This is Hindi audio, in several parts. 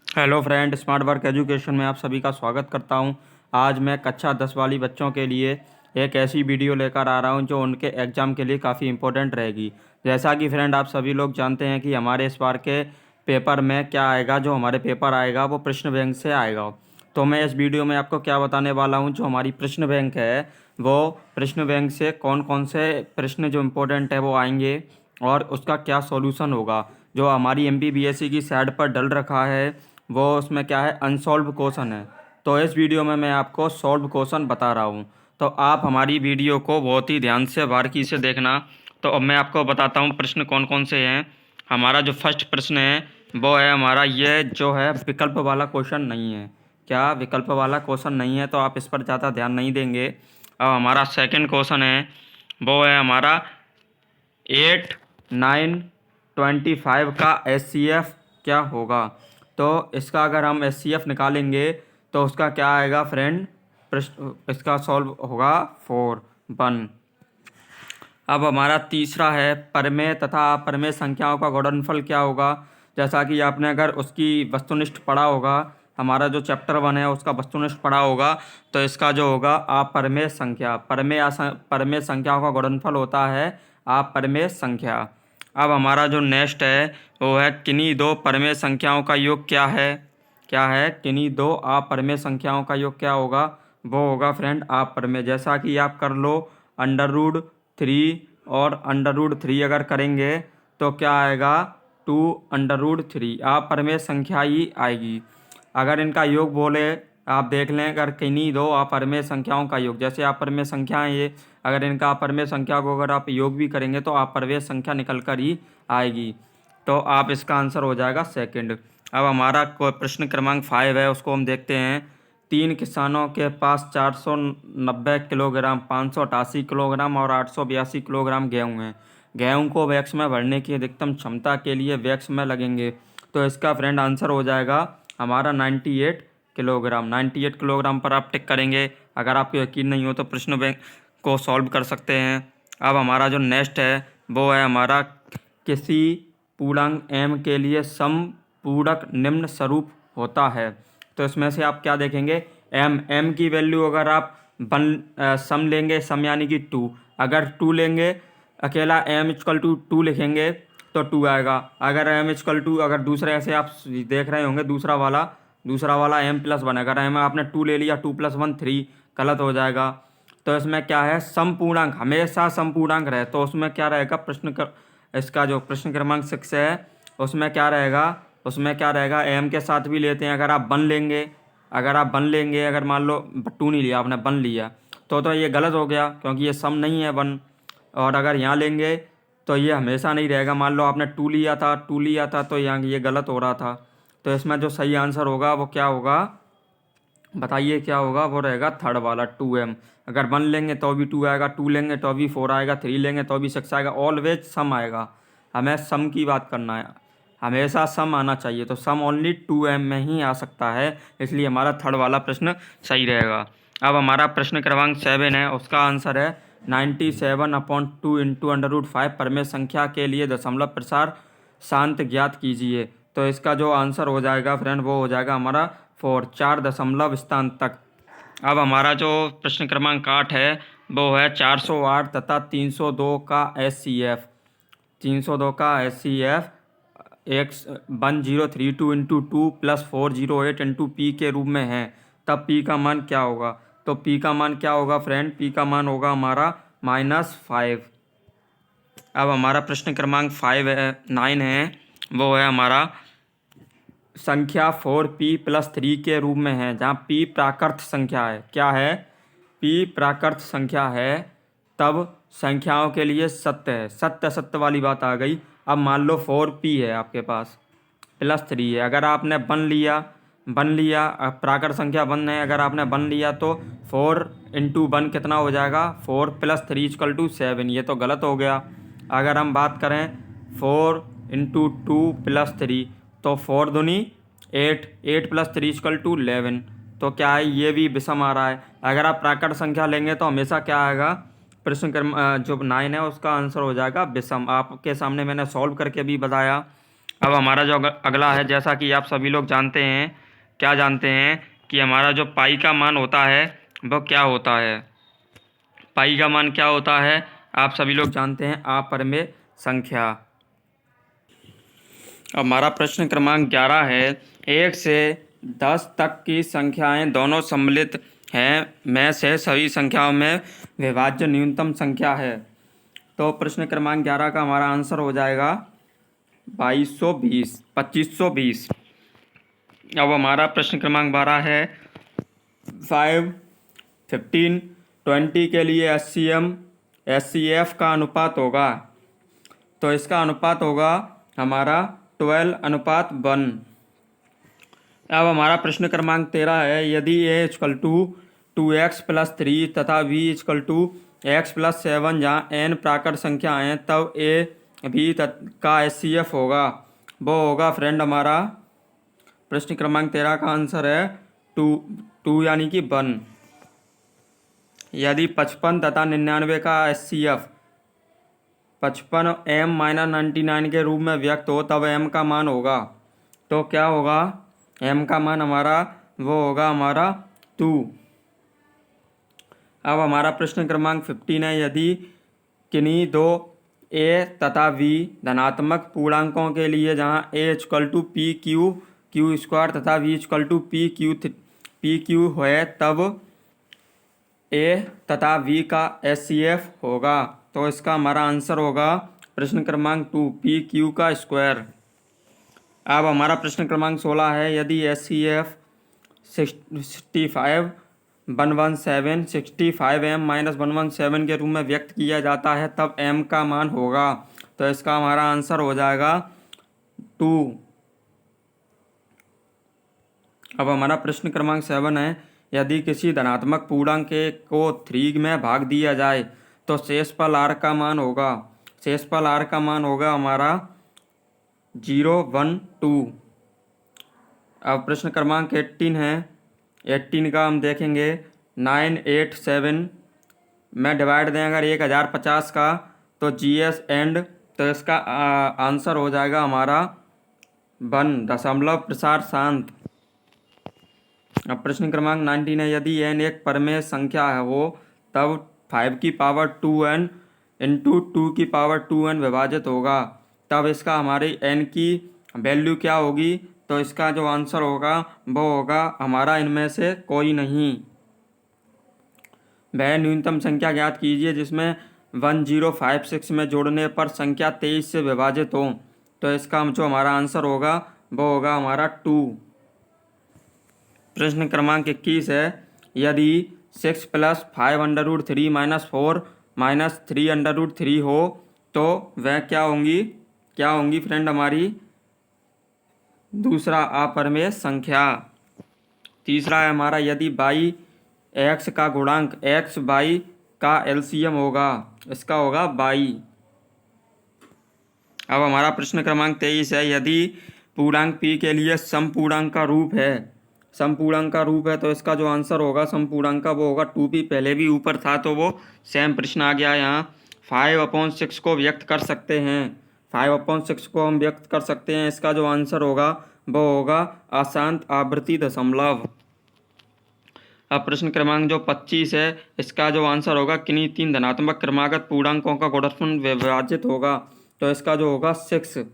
Hello friend, smart work education में आप सभी का स्वागत करता हूं। आज मैं कक्षा 10 वाली बच्चों के लिए एक ऐसी वीडियो लेकर आ रहा हूं जो उनके एग्ज़ाम के लिए काफ़ी इम्पोर्टेंट रहेगी। जैसा कि फ्रेंड आप सभी लोग जानते हैं कि हमारे इस बार के पेपर में क्या आएगा, जो हमारे पेपर आएगा वो प्रश्न बैंक से आएगा। तो मैं इस वीडियो में आपको क्या बताने वाला हूँ, जो हमारी प्रश्न बैंक है वो प्रश्न बैंक से कौन कौन से प्रश्न जो इम्पोर्टेंट है वो आएंगे और उसका क्या सॉल्यूशन होगा। जो हमारी एमपीबीएससी की साइट पर डल रखा है वो उसमें क्या है, अनसॉल्व क्वेश्चन है। तो इस वीडियो में मैं आपको सॉल्व क्वेश्चन बता रहा हूँ। तो आप हमारी वीडियो को बहुत ही ध्यान से बारीकी से देखना। तो अब मैं आपको बताता हूँ प्रश्न कौन कौन से हैं। हमारा जो फर्स्ट प्रश्न है वो है हमारा, ये जो है विकल्प वाला क्वेश्चन नहीं है। क्या विकल्प वाला क्वेश्चन नहीं है? तो आप इस पर ज़्यादा ध्यान नहीं देंगे। अब हमारा सेकंड क्वेश्चन है वो है हमारा 8, 9, 25 का एचसीएफ क्या होगा। तो इसका अगर हम एचसीएफ निकालेंगे तो उसका क्या आएगा फ्रेंड, प्रश्न इसका सॉल्व होगा 4, 1। अब हमारा तीसरा है परमेय तथा अपरमेय संख्याओं का गुणनफल क्या होगा। जैसा कि आपने अगर उसकी वस्तुनिष्ठ पढ़ा होगा, हमारा जो चैप्टर 1 है उसका वस्तुनिष्ठ पढ़ा होगा, तो इसका जो होगा अपरमेय संख्या, परमेय संख्याओं का गुणनफल होता है अपरमेय संख्या। अब हमारा जो नेक्स्ट है वो है किन्हीं दो परमेय संख्याओं का योग क्या है किन्हीं दो अपरमेय संख्याओं का योग क्या होगा। वो होगा फ्रेंड अपरमेय। जैसा कि आप कर लो √3 और √3 अगर करेंगे तो क्या आएगा, 2√3 अपरमेय संख्या ही आएगी। अगर इनका योग बोले, आप देख लें, अगर किन्हीं दो अपरमेय संख्याओं का योग, जैसे अपरमेय संख्याएं ये, अगर इनका अपरमेय संख्या को अगर आप योग भी करेंगे तो अपरमेय संख्या निकल कर ही आएगी। तो आप इसका आंसर हो जाएगा सेकंड। अब हमारा प्रश्न क्रमांक 5 है, उसको हम देखते हैं। 3 किसानों के पास 490 किलोग्राम, 588 किलोग्राम और 882 किलोग्राम गेहूँ हैं। गेहूँ को वैक्स में भरने की अधिकतम क्षमता के लिए वैक्स में लगेंगे। तो इसका फ्रेंड आंसर हो जाएगा हमारा 98 किलोग्राम। 98 किलोग्राम पर आप टिक करेंगे। अगर आपको यकीन नहीं हो तो प्रश्न बैंक को सॉल्व कर सकते हैं। अब हमारा जो नेक्स्ट है वो है हमारा, किसी पूर्णांक m के लिए सम पूरक निम्न स्वरूप होता है। तो इसमें से आप क्या देखेंगे, m की वैल्यू अगर आप सम लेंगे, सम यानी कि 2, अगर 2 लेंगे अकेला m=2 लिखेंगे तो 2 आएगा। अगर m=2, अगर दूसरे ऐसे आप देख रहे होंगे, दूसरा वाला m+1, अगर m आपने 2 ले लिया, 2+1 3, गलत हो जाएगा। तो इसमें क्या है, समपूर्णांक हमेशा समपूर्णांक रहे। तो उसमें क्या रहेगा, इसका जो प्रश्न क्रमांक 6 है उसमें क्या रहेगा, m के साथ भी लेते हैं। अगर आप 1 लेंगे, अगर मान लो 2 नहीं लिया आपने, 1 लिया, तो ये गलत हो गया क्योंकि ये सम नहीं है 1। और अगर यहाँ लेंगे तो ये हमेशा नहीं रहेगा। मान लो आपने 2 लिया था तो यहाँ ये गलत हो रहा था। तो इसमें जो सही आंसर होगा वो क्या होगा, बताइए क्या होगा। वो रहेगा थर्ड वाला 2m। अगर 1 लेंगे तो भी 2 आएगा, 2 लेंगे तो भी 4 आएगा, 3 लेंगे तो भी 6 आएगा। ऑलवेज सम आएगा। हमें सम की बात करना है, हमेशा सम आना चाहिए। तो सम ओनली 2m में ही आ सकता है, इसलिए हमारा थर्ड वाला प्रश्न सही रहेगा। अब हमारा प्रश्न क्रमांक 7 है, उसका आंसर है 97/2 इंटू √5 परमेय संख्या के लिए दशमलव प्रसार शांत ज्ञात कीजिए। तो इसका जो आंसर हो जाएगा फ्रेंड वो हो जाएगा हमारा 4 दशमलव स्थान तक। अब हमारा जो प्रश्न क्रमांक 8 है वो है 408 तथा 302 का एचसीएफ। 302 का एचसीएफ एक 1032 इंटू 2 प्लस 408 इंटू पी के रूप में है, तब पी का मान क्या होगा। तो पी का मान क्या होगा फ्रेंड, पी का मान होगा हमारा -5। अब हमारा प्रश्न क्रमांक 9 है, वो है हमारा संख्या 4p+3 के रूप में है, जहाँ p प्राकृत संख्या है। क्या है, p प्राकृत संख्या है, तब संख्याओं के लिए सत्य है। सत्य वाली बात आ गई। अब मान लो 4p है आपके पास, +3 है। अगर आपने 1 लिया, प्राकृत संख्या 1 है, अगर आपने 1 लिया तो 4 इंटू 1 कितना हो जाएगा, 4 + 3 = 7। ये तो गलत हो गया। अगर हम बात करें 4 इंटू 2 + 3, तो 4 दूनी 8, 8 + 3 = 11। तो क्या है, ये भी विषम आ रहा है। अगर आप प्राकृत संख्या लेंगे तो हमेशा क्या आएगा, प्रश्न क्रम जो 9 है उसका आंसर हो जाएगा विषम। आपके सामने मैंने सॉल्व करके भी बताया। अब हमारा जो अगला है, जैसा कि आप सभी लोग जानते हैं, क्या जानते हैं कि हमारा जो पाई का मान होता है वो क्या होता है। पाई का मान क्या होता है आप सभी लोग जानते हैं, अपरिमेय संख्या। अब हमारा प्रश्न क्रमांक 11 है, 1 से 10 तक की संख्याएं दोनों सम्मिलित हैं में से सभी संख्याओं में विभाज्य न्यूनतम संख्या है। तो प्रश्न क्रमांक 11 का हमारा आंसर हो जाएगा 2520। अब हमारा प्रश्न क्रमांक 12 है, 5, 15, 20 के लिए SCF का अनुपात होगा। तो इसका अनुपात होगा हमारा 12:1। अब हमारा प्रश्न क्रमांक 13 है, यदि A = 2x+3 तथा B = x+7 जहाँ n प्राकृत संख्या हैं, तब A B का SCF होगा। वो होगा फ्रेंड, हमारा प्रश्न क्रमांक 13 का आंसर है 2 यानी कि 1। यदि 55 तथा 99 का SCF 55 m-99 के रूप में व्यक्त हो, तब m का मान होगा। तो क्या होगा m का मान हमारा, वो होगा हमारा 2। अब हमारा प्रश्न क्रमांक 15 है, यदि किन्हीं दो a तथा v धनात्मक पूर्णांकों के लिए जहां a = pq² तथा v = pq है, तब a तथा v का SCF होगा। तो इसका हमारा आंसर होगा प्रश्न क्रमांक 2, pq²। अब हमारा प्रश्न क्रमांक 16 है, यदि SCF 65m-117 के रूप में व्यक्त किया जाता है, तब m का मान होगा। तो इसका हमारा आंसर हो जाएगा 2। अब हमारा प्रश्न क्रमांक 7 है, यदि किसी धनात्मक पूर्णांक को 3 में भाग दिया जाए तो शेषफल r का मान होगा। शेषफल r का मान होगा हमारा 0, 1, 2। अब प्रश्न क्रमांक 18 है, 18 का हम देखेंगे, 987 में डिवाइड दें अगर 1050 का, तो GS एंड, तो इसका आंसर हो जाएगा हमारा 1 दशमलव प्रसार शांत। अब प्रश्न क्रमांक 19 है, यदि n एक परमेय संख्या है हो, तब 5^2n × 2^2n विभाजित होगा। तब इसका हमारी n की वैल्यू क्या होगी? तो इसका जो आंसर होगा वो होगा हमारा इनमें से कोई नहीं। वह न्यूनतम संख्या ज्ञात कीजिए जिसमें 1056 में जोड़ने पर संख्या 23 से विभाजित हो। तो इसका जो हमारा आंसर होगा वो होगा हमारा 2। प्रश्न क्रमांक 21 है, यदि 6 + 5√3 - 4 - 3√3 हो तो वह क्या होंगी फ्रेंड हमारी? दूसरा अपरिमेय संख्या। तीसरा है हमारा, यदि y x का गुणांक x y का LCM होगा, इसका होगा y। अब हमारा प्रश्न क्रमांक 23 है, यदि पूर्णांक p के लिए समपूर्णांक का रूप है, तो इसका जो आंसर होगा समपूर्णांक का वो होगा 2p। पहले भी ऊपर था तो वो सेम प्रश्न आ गया यहाँ। 5/6 को व्यक्त कर सकते हैं, 5/6 को हम व्यक्त कर सकते हैं। इसका जो आंसर होगा वो होगा अशांत आवृत्ति दशमलव। अब प्रश्न क्रमांक जो 25 है, इसका जो आंसर होगा किन्हीं 3 धनात्मक क्रमागत पूर्णांकों का गुणनफल विभाजित होगा। तो इसका जो होगा 6।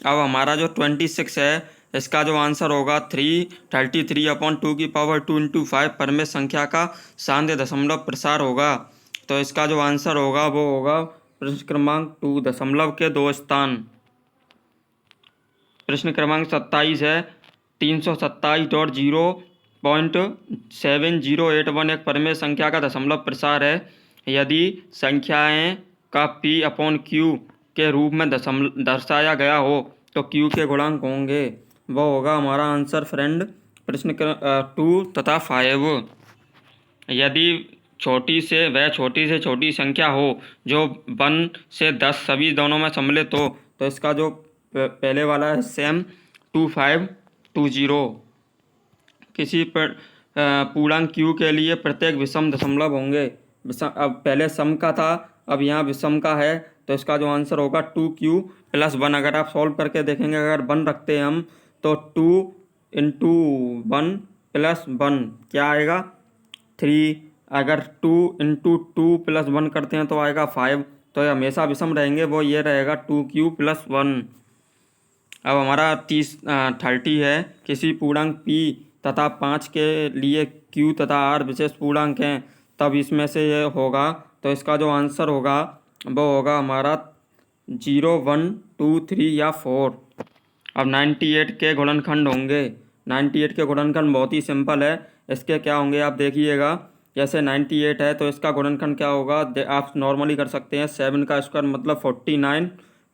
अब हमारा जो 26 है, इसका जो आंसर होगा 33/2 × 5 परमेय संख्या का सांद्य दशमलव प्रसार होगा। तो इसका जो आंसर होगा वो होगा प्रश्न क्रमांक 2, दशमलव के 2 स्थान। प्रश्न क्रमांक 27 है, 327.0.7081 एक परमेय संख्या का दशमलव प्रसार है। यदि संख्याएं का p/q के रूप में दर्शाया गया हो तो q के गुणांक होंगे। वो होगा हमारा आंसर फ्रेंड प्रश्न 2 तथा 5। यदि छोटी से छोटी संख्या हो जो 1 से 10 सभी दोनों में सम्मिलित हो, तो इसका जो पहले वाला है सेम 2520। किसी पूर्णांक q के लिए प्रत्येक विषम दशमलव होंगे। अब पहले सम का था, अब यहाँ विषम का है, तो इसका जो आंसर होगा 2q प्लस 1। अगर आप सॉल्व करके देखेंगे, अगर 1 रखते हैं हम तो 2 इंटू 1 प्लस 1 क्या आएगा 3। अगर 2 इंटू 2 प्लस 1 करते हैं तो आएगा 5। तो ये हमेशा विषम रहेंगे, वो ये रहेगा 2q प्लस 1। अब हमारा 30 है। किसी पूर्णांक p तथा 5 के लिए q तथा r विशेष पूर्णांक हैं, तब इसमें से ये होगा। तो इसका जो आंसर होगा वो होगा हमारा 0 1 2 3 या 4। अब 98 के गुणनखंड होंगे। 98 के गुणनखंड बहुत ही सिंपल है। इसके क्या होंगे आप देखिएगा। जैसे 98 है तो इसका गुणनखंड क्या होगा, आप नॉर्मली कर सकते हैं। 7 का स्क्वायर मतलब 49,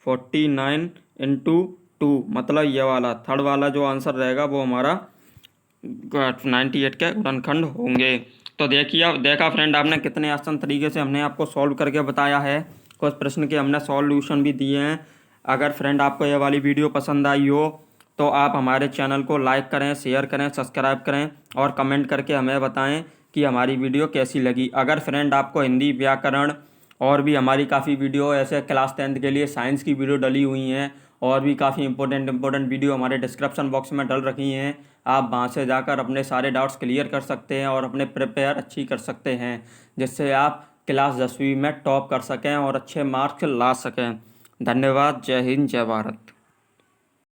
49 इंटू 2 मतलब ये वाला थर्ड वाला जो आंसर रहेगा वो हमारा 98 के गुणनखंड होंगे। तो देखिए, देखा फ्रेंड, आपने कितने आसान तरीके से हमने आपको सॉल्व करके बताया है। कुछ प्रश्न के हमने सॉल्यूशन भी दिए हैं। अगर फ्रेंड आपको यह वाली वीडियो पसंद आई हो तो आप हमारे चैनल को लाइक करें, शेयर करें, सब्सक्राइब करें और कमेंट करके हमें बताएं कि हमारी वीडियो कैसी लगी। अगर फ्रेंड आपको हिंदी व्याकरण और भी हमारी काफ़ी वीडियो ऐसे क्लास 10th के लिए साइंस की वीडियो डली हुई हैं और भी काफ़ी इंपॉर्टेंट वीडियो हमारे डिस्क्रिप्शन बॉक्स में डल रखी हैं, आप वहाँ से जाकर अपने सारे डाउट्स क्लियर कर सकते हैं और अपने प्रिपेयर अच्छी कर सकते हैं, जिससे आप क्लास 10वीं में टॉप कर सकें और अच्छे मार्क्स ला सकें। धन्यवाद। जय हिंद, जय भारत।